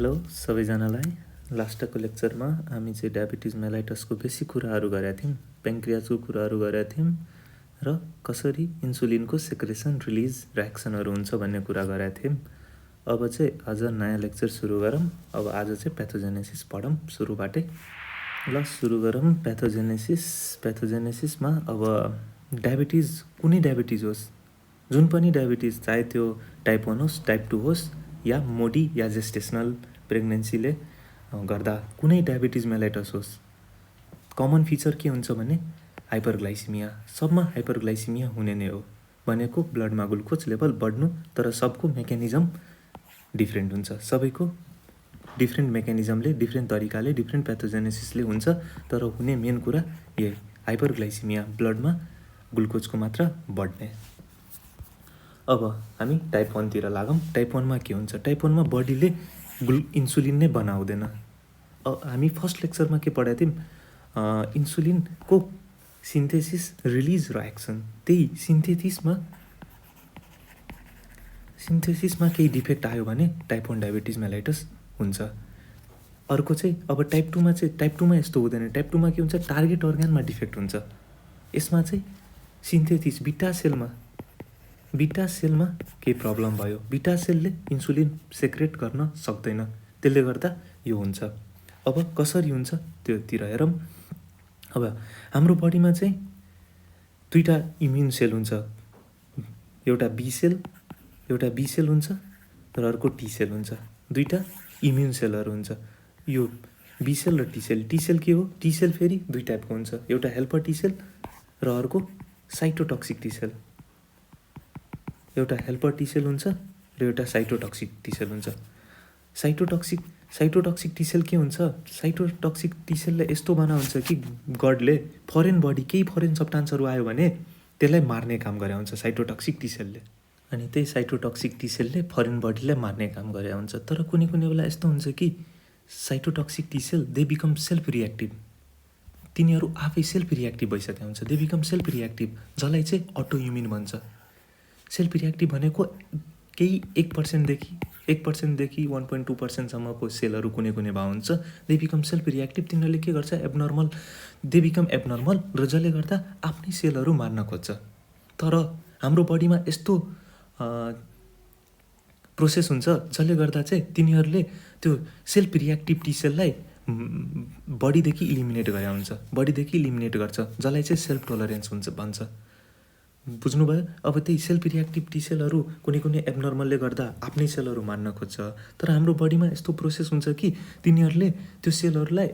Hello सबैजनालाई। लास्टको लेक्चरमा हामी चाहिँ डायबिटिज मेलाइटसको बेसी कुराहरू गरेका थियौँ, पेन्क्रियाजको कुराहरू गरेका थियौँ र कसरी इन्सुलिनको सेक्रेसन रिलिज रियाक्सनहरू हुन्छ भन्ने कुरा गरेका थियौँ। अब चाहिँ आज नयाँ लेक्चर सुरु गरौँ। अब आज चाहिँ प्याथोजेनेसिस पढौँ सुरुबाटै। ल सुरु गरौँ प्याथोजेनेसिसमा। अब डायबिटिज कुनै डायबिटिज होस्, जुन पनि डायबिटिज, चाहे त्यो टाइप 1 होस्, टाइप 2 होस् या मोडी या जेस्टेसनल प्रेग्नेन्सीले गर्दा कुनै डायबिटिज मेलाइटस होस्, कमन फिचर के हुन्छ भने हाइपरग्लाइसिमिया। सबमा हाइपरग्लाइसिमिया हुने नै हो। भनेको ब्लडमा ग्लुकोज लेभल बढ्नु, तर सबको मेकानिजम डिफ्रेन्ट हुन्छ। सबैको डिफ्रेन्ट मेकानिजमले, डिफ्रेन्ट तरिकाले, डिफ्रेन्ट प्याथोजेनेसिसले हुन्छ। तर हुने मेन कुरा यही हाइपरग्लाइसिमिया, ब्लडमा ग्लुकोजको मात्रा बढ्ने। अब हामी टाइप 1 तिर लागौँ। टाइप 1 मा के हुन्छ? टाइप 1 मा बडीले इन्सुलिन नै बनाउँदैन। हामी फर्स्ट लेक्चरमा के पढाएको थियौँ? इन्सुलिनको सिन्थेसिस रिलिज र एक्सन। त्यही सिन्थेसिसमा केही डिफेक्ट आयो भने टाइप 1 डायबिटिज मेलाइटस हुन्छ। अर्को चाहिँ अब टाइप 2 मा चाहिँ, टाइप 2 मा यस्तो हुँदैन। टाइप 2 मा के हुन्छ? टार्गेट अर्गानमा डिफेक्ट हुन्छ। यसमा चाहिँ सिन्थेसिस बिटा सेलमा केही प्रब्लम भयो। बिटा सेलले इन्सुलिन सेक्रेट गर्न सक्दैन, त्यसले गर्दा यो हुन्छ। अब कसरी हुन्छ त्योतिर हेरौँ। अब हाम्रो बडीमा चाहिँ दुईवटा इम्युन सेल हुन्छ, एउटा बी सेल हुन्छ र अर्को टी सेल हुन्छ। दुईवटा इम्युन सेलहरू हुन्छ, यो बी सेल र टी सेल। टी सेल के हो? टी सेल फेरि दुई टाइपको हुन्छ, एउटा हेल्पर टी सेल र अर्को साइटोटक्सिक टी सेल। एउटा हेल्पर टी सेल हुन्छ र एउटा साइटोटक्सिक टी सेल हुन्छ। साइटोटक्सिक टी सेल के हुन्छ? साइटोटक्सिक टी सेलले यस्तो बनाउँछ कि गडले केही फरेन सब्टान्सहरू आयो भने त्यसलाई मार्ने काम गरे हुन्छ साइटोटक्सिक टी सेलले। अनि त्यही साइटोटक्सिक टी सेलले फरेन बडीलाई मार्ने काम गरे हुन्छ। तर कुनै बेला यस्तो हुन्छ कि cytotoxic T cell they become self reactive. तिनीहरू आफै सेल्फ रियाक्टिभ भइसकेका हुन्छ। दे बिकम सेल्फ रियाक्टिभ, जसलाई चाहिँ अटो इम्युन भन्छ। सेल्फ रियाक्टिभ भनेको केही 1%देखि 1.2%सम्मको सेलहरू कुनै भाव हुन्छ। They become self reactive. तिनीहरूले के गर्छ? दे बिकम एबनर्मल, र जसले गर्दा आफ्नै सेलहरू मार्न खोज्छ। तर हाम्रो बडीमा यस्तो प्रोसेस हुन्छ जसले गर्दा चाहिँ तिनीहरूले त्यो सेल्फ रियाक्टिभ टी सेललाई बडीदेखि इलिमिनेट गर्छ, जसलाई चाहिँ सेल्फ टोलरेन्स हुन्छ भन्छ। बुझ्नुभयो? अब त्यही सेल्फ रियाक्टिभ टी सेलहरू कुनै एबनर्मलले गर्दा आफ्नै सेलहरू मार्न खोज्छ। तर हाम्रो बडीमा यस्तो प्रोसेस हुन्छ कि तिनीहरूले त्यो सेलहरूलाई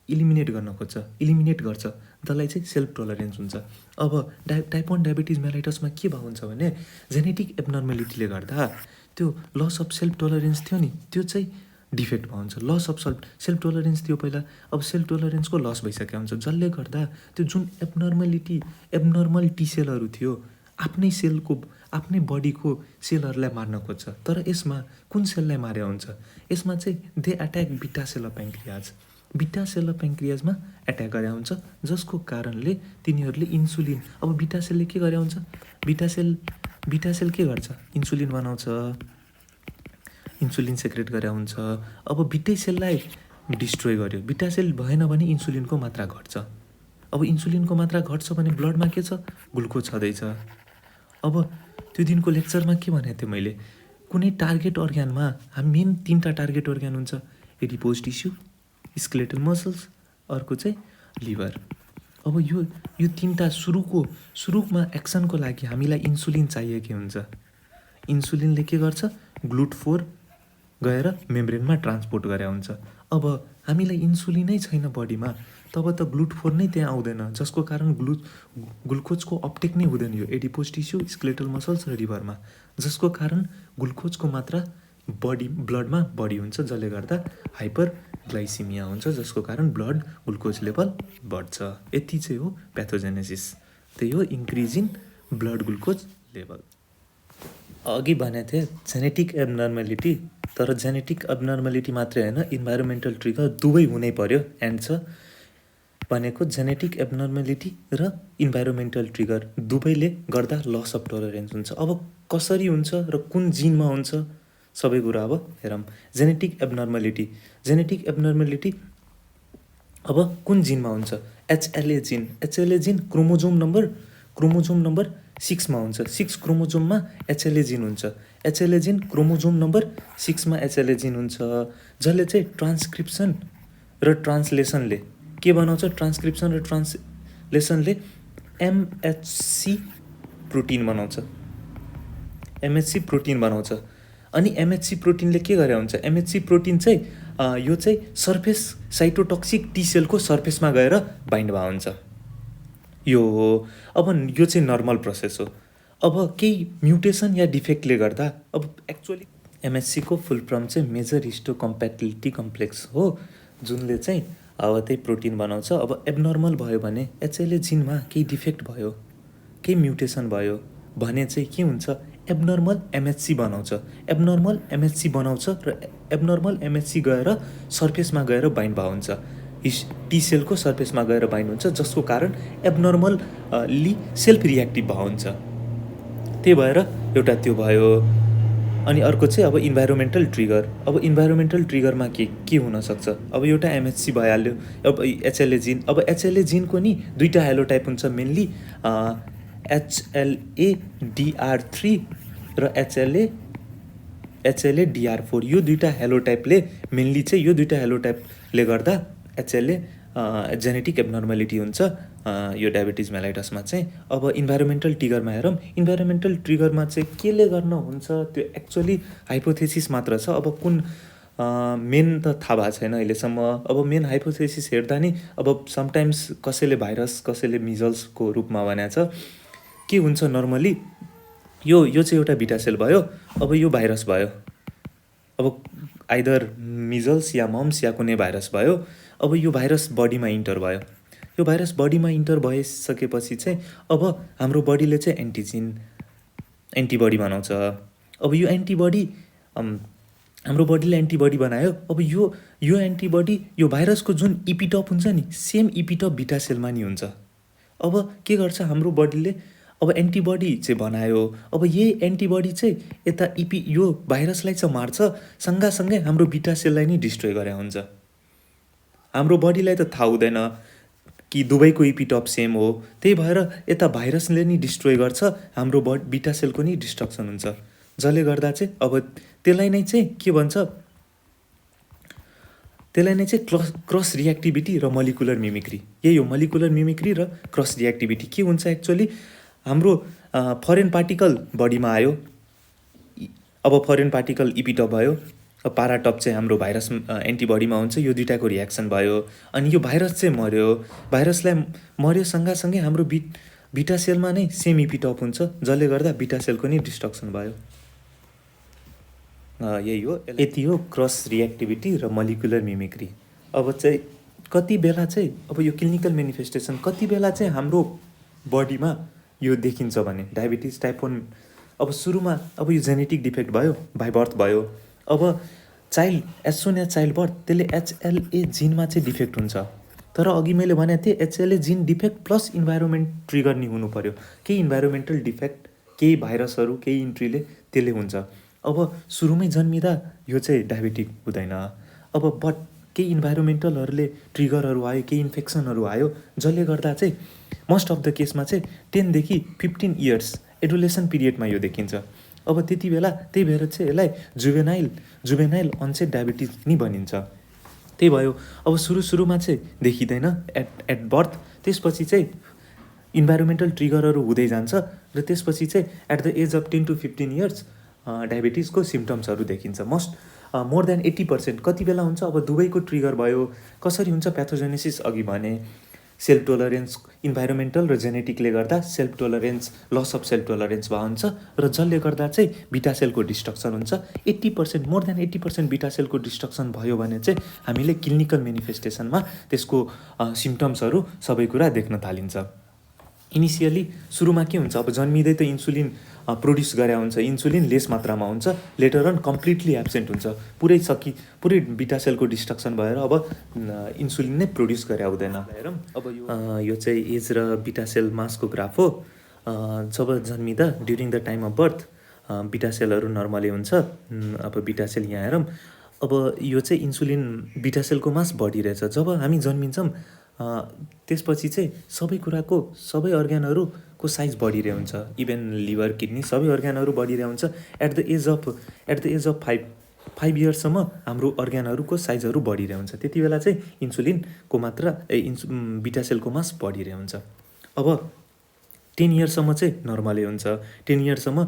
इलिमिनेट गर्छ, जसलाई चाहिँ सेल्फ टोलरेन्स हुन्छ। अब टाइप 1 डायबिटिज मेलाइटसमा के भएको हुन्छ भने जेनेटिक एबनर्मेलिटीले गर्दा त्यो लस अफ सेल्फ टोलरेन्स थियो नि, त्यो चाहिँ डिफेक्ट भएको हुन्छ। लस अफ सेल्फ टोलरेन्स थियो पहिला, अब सेल्फ टोलरेन्सको लस भइसकेको हुन्छ, जसले गर्दा त्यो जुन एबनर्मल टी सेलहरू थियो आफ्नै बडीको सेलहरूलाई मार्न खोज्छ। तर यसमा कुन सेललाई मार्या हुन्छ? यसमा चाहिँ दे एट्याक बिटा सेल अफ पेन्क्रियाजमा एट्याक गरे हुन्छ, जसको कारणले तिनीहरूले इन्सुलिन, अब बिटा सेलले के गरे हुन्छ? बिटा सेल के गर्छ? इन्सुलिन बनाउँछ, इन्सुलिन सेक्रेट गरे हुन्छ। अब बिटा सेललाई डिस्ट्रोय गर्यो। बिटा सेल भएन भने इन्सुलिनको मात्रा घट्छ। अब इन्सुलिनको मात्रा घट्छ भने ब्लडमा के छ? ग्लुकोज छँदैछ। अब त्यो दिनको लेक्चरमा के भनेको थिएँ मैले? कुनै टार्गेट अर्ग्यानमा मेन 3टा टार्गेट अर्ग्यान हुन्छ, एडिपोज टिस्यु, स्केलेटल मसल्स, अर्को चाहिँ लिभर। अब यो 3टा सुरुमा एक्सनको लागि हामीलाई इन्सुलिन चाहिएको हुन्छ। इन्सुलिनले के गर्छ? ग्लुट4 गएर मेम्ब्रेनमा ट्रान्सपोर्ट गरे हुन्छ। अब हामीलाई इन्सुलिनै छैन बडीमा, तब त ग्लुट4 नै त्यहाँ आउँदैन, जसको कारण ग्लुकोजको अपटेक नै हुँदैन यो एडिपोज टिस्यु, स्केलेटल मसल्स र लिभरमा, जसको कारण ग्लुकोजको मात्रा ब्लडमा बढी हुन्छ, जसले गर्दा हाइपरग्लाइसिमिया हुन्छ, जसको कारण ब्लड ग्लुकोज लेभल बढ्छ। यति चाहिँ हो प्याथोजेनेसिस। त्यही हो increase in blood glucose level. अघि भनेको थिएँ जेनेटिक एबनर्मेलिटी, तर जेनेटिक एबनर्मेलिटी मात्रै होइन, इन्भाइरोमेन्टल ट्रिगर दुवै हुनै पर्यो। एन्ड छ भनेको जेनेटिक एबनर्मेलिटी र इन्भाइरोमेन्टल ट्रिगर दुवैले गर्दा लस अफ टोलरेन्स हुन्छ। अब कसरी हुन्छ र कुन जिनमा हुन्छ सबै कुरा अब हेरौँ। जेनेटिक एब्नर्मेलिटी अब कुन जिनमा हुन्छ? एचएलए जिन क्रोमोजोम नम्बर 6 मा हुन्छ। 6 क्रोमोजोममा एचएलए जिन हुन्छ। एचएलए जिन क्रोमोजोम नम्बर 6 मा एचएलए जिन हुन्छ, जसले चाहिँ ट्रान्सक्रिप्सन र ट्रान्सलेसनले के बनाउँछ? ट्रान्सक्रिप्सन र ट्रान्सलेसनले एमएचसी प्रोटिन बनाउँछ। एमएचसी प्रोटिन बनाउँछ। अनि एमएचसी प्रोटिनले के गरे हुन्छ? एमएचसी प्रोटिन चाहिँ यो चाहिँ सर्फेस साइटोटक्सिक टी सेलको सर्फेसमा गएर बाइन्ड भए हुन्छ। यो हो। अब यो चाहिँ नर्मल प्रोसेस हो। अब केही म्युटेसन या डिफेक्टले गर्दा अब एक्चुअली एमएचसीको फुल फर्म चाहिँ मेजर हिस्टोकम्प्याटिबिलिटी कम्प्लेक्स हो, जुनले चाहिँ अब त्यही प्रोटिन बनाउँछ। अब एब्नर्मल भयो भने एचएलए जिनमा केही डिफेक्ट भयो, केही म्युटेसन भयो भने चाहिँ के हुन्छ? एब्नर्मल एमएचसी बनाउँछ। एब्नर्मल एमएचसी बनाउँछ र एब्नर्मल एमएचसी गएर सर्फेसमा गएर बाइन्ड भए हुन्छ। टी सेलको सर्फेसमा गएर बाइन्ड हुन्छ, जसको कारण एब्नर्मल्ली सेल्फ रियाक्टिभ भए हुन्छ। त्यही भएर एउटा त्यो भयो। अनि अर्को चाहिँ अब इन्भाइरोमेन्टल ट्रिगर। अब इन्भाइरोमेन्टल ट्रिगरमा के हुनसक्छ? अब एउटा एमएचसी भइहाल्यो, अब एचएलए जिन। अब एचएलए जिनको नि दुईवटा हेलोटाइप हुन्छ मेनली, एचएलए DR3 र एचएलए DR4। यो दुईवटा हेलोटाइपले मेनली चाहिँ यो दुईवटा हेलोटाइपले गर्दा एचएलए जेनेटिक एब्नर्मेलिटी हुन्छ यो डायबिटिज मेलाइटसमा चाहिँ। अब इन्भाइरोमेन्टल ट्रिगरमा हेरौँ। इन्भाइरोमेन्टल ट्रिगरमा चाहिँ केले गर्न हुन्छ त्यो एक्चुअली हाइपोथेसिस मात्र छ। अब कुन मेन त थाहा भएको छैन अहिलेसम्म। अब मेन हाइपोथेसिस हेर्दा नि अब समटाइम्स कसैले भाइरस, कसैले मिजल्सको रूपमा भनेको छ। के हुन्छ नर्मली? यो चाहिँ एउटा बिटा सेल भयो। अब यो भाइरस भयो। अब आइदर मिजल्स या मम्स या कुनै भाइरस भयो। अब यो भाइरस बडीमा इन्टर भयो। यो भाइरस बडीमा इन्टर भइसकेपछि चाहिँ अब हाम्रो बडीले चाहिँ एन्टिबडी बनाउँछ। अब यो एन्टिबडी हाम्रो बडीले एन्टिबडी बनायो। अब यो एन्टिबडी यो भाइरसको जुन इपिटप हुन्छ नि, सेम इपिटप बिटा सेलमा नि हुन्छ। अब के गर्छ हाम्रो बडीले? अब एन्टिबडी चाहिँ बनायो। अब यही एन्टिबडी चाहिँ यता यो भाइरसलाई चाहिँ मार्छ, सँगसँगै हाम्रो बिटा सेललाई नि डिस्ट्रोय गरे हुन्छ। हाम्रो बडीलाई त थाहा हुँदैन कि दुवैको इपिटप सेम हो। त्यही भएर यता भाइरसले नि डिस्ट्रोय गर्छ, हाम्रो बिटा सेलको नि डिस्ट्रक्सन हुन्छ, जसले गर्दा चाहिँ अब त्यसलाई नै चाहिँ के भन्छ? त्यसलाई नै चाहिँ क्रस रियाक्टिभिटी र मलिकुलर मिमिक्री। यही हो मलिकुलर मिमिक्री र क्रस रियाक्टिभिटी। के हुन्छ एक्चुअली? हाम्रो फरेन पार्टिकल बडीमा आयो। अब फरेन पार्टिकल इपिटप भयो। पाराटप चाहिँ हाम्रो भाइरस एन्टिबडीमा हुन्छ। यो दुईटाको रियाक्सन भयो अनि यो भाइरस चाहिँ मर्यो। भाइरसलाई मर्यो सँगसँगै हाम्रो बिटा सेलमा नै सेम इपिटप हुन्छ, जसले गर्दा बिटा सेलको नि डिस्ट्रक्सन भयो। यही हो। यति हो क्रस रियाक्टिभिटी र मलिकुलर मिमिक्री। अब चाहिँ कति बेला चाहिँ अब यो क्लिनिकल मेनिफेस्टेसन कति बेला चाहिँ हाम्रो बडीमा यो देखिन्छ भने डायबिटिज टाइप 1 अब सुरुमा अब यो जेनेटिक डिफेक्ट भयो, बाई बर्थ भयो। अब as soon as child birth त्यसले एचएलए जिनमा चाहिँ डिफेक्ट हुन्छ। तर अघि मैले भनेको थिएँ एचएलए जिन डिफेक्ट प्लस इन्भाइरोमेन्ट ट्रिगर नि हुनु पर्यो। केही इन्भाइरोमेन्टल डिफेक्ट, केही भाइरसहरू, केही इन्ट्रीले त्यसले हुन्छ। अब सुरुमै जन्मिँदा यो चाहिँ डायबिटिक हुँदैन। अब बट केही इन्भाइरोमेन्टलहरूले ट्रिगरहरू आयो, केही इन्फेक्सनहरू आयो, जसले गर्दा चाहिँ मोस्ट अफ द केसमा चाहिँ 10 देखि 15 इयर्स एडोलेसन पिरियडमा यो देखिन्छ। अब त्यति बेला त्यही भएर चाहिँ यसलाई जुभेनाइल अनसेट डायबिटिज नि भनिन्छ। त्यही भयो। अब सुरुमा चाहिँ देखिँदैन एट बर्थ, त्यसपछि चाहिँ इन्भाइरोमेन्टल ट्रिगरहरू हुँदै जान्छ र त्यसपछि चाहिँ at the age of 10 to 15 years डायबिटिजको सिम्टम्सहरू देखिन्छ। मोर देन 80% कति बेला हुन्छ? अब दुवैको ट्रिगर भयो। कसरी हुन्छ प्याथोजेनेसिस? अघि भने सेल्फ टोलरेन्स, इन्भाइरोमेन्टल र जेनेटिकले गर्दा self tolerance, loss of self tolerance भए हुन्छ र जसले गर्दा चाहिँ बिटा सेलको डिस्ट्रक्सन हुन्छ। 80% मोर देन 80% बिटा सेलको डिस्ट्रक्सन भयो भने चाहिँ हामीले क्लिनिकल मेनिफेस्टेसनमा त्यसको सिम्टम्सहरू सबै कुरा देख्न थालिन्छ। इनिसियली सुरुमा के हुन्छ? अब जन्मिँदै त इन्सुलिन प्रोड्युस गरे हुन्छ, इन्सुलिन लेस मात्रामा हुन्छ, लेटर अन कम्प्लिटली एब्सेन्ट हुन्छ। पुरै बिटा सेलको डिस्ट्रक्सन भएर अब इन्सुलिन नै प्रोड्युस गरे हुँदैन। हेरौँ अब यो चाहिँ एज र बिटा सेल मासको ग्राफ हो। जब जन्मिँदा during the time of birth बिटा सेलहरू नर्मली हुन्छ। अब बिटा सेल यहाँ हेरौँ। अब यो चाहिँ इन्सुलिन बिटा सेलको मास बढिरहेछ। जब हामी जन्मिन्छौँ त्यसपछि चाहिँ सबै कुराको सबै अर्ग्यानहरूको साइज बढिरहेको हुन्छ। इभन लिभर किडनी सबै अर्ग्यानहरू बढिरहेको हुन्छ। एट द एज अफ 5 इयर्ससम्म हाम्रो अर्ग्यानहरूको साइजहरू बढिरहेको हुन्छ। त्यति बेला चाहिँ इन्सुलिनको मात्रा बिटा सेलको मास बढिरहेको हुन्छ। अब 10 इयर्ससम्म चाहिँ नर्मलै हुन्छ। 10 इयर्ससम्म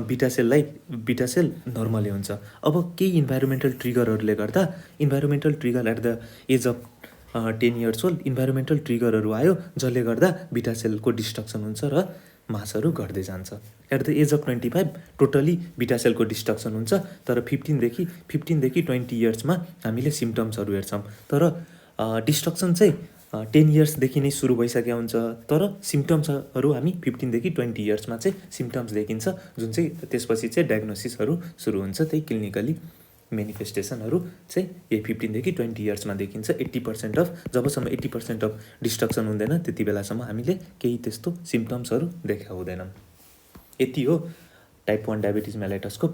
बिटा सेल नर्मलै हुन्छ। अब केही इन्भाइरोमेन्टल ट्रिगरहरूले गर्दा environmental trigger at the age of 10 years old environmental ट्रिगरहरू आयो जसले गर्दा बिटा सेलको डिस्ट्रक्सन हुन्छ र मासहरू घट्दै जान्छ। At the age of 25 totally beta सेलको डिस्ट्रक्सन हुन्छ। तर 15देखि 20 इयर्समा हामीले सिम्टम्सहरू हेर्छौँ। तर डिस्ट्रक्सन चाहिँ 10 इयर्सदेखि नै सुरु भइसकेको हुन्छ। तर सिम्टम्सहरू हामी 15देखि 20 इयर्समा चाहिँ सिम्टम्स देखिन्छ, जुन चाहिँ त्यसपछि चाहिँ डायग्नोसिसहरू सुरु हुन्छ। त्यही क्लिनिकली मेनिफेस्टेसनहरू चाहिँ 15देखि 20 इयर्समा देखिन्छ। 80% अफ जबसम्म 80% अफ डिस्ट्रक्सन हुँदैन त्यति बेलासम्म हामीले केही त्यस्तो सिम्टम्सहरू देखा हुँदैनन्। यति हो टाइप 1 डायबिटिज मेलाइटसको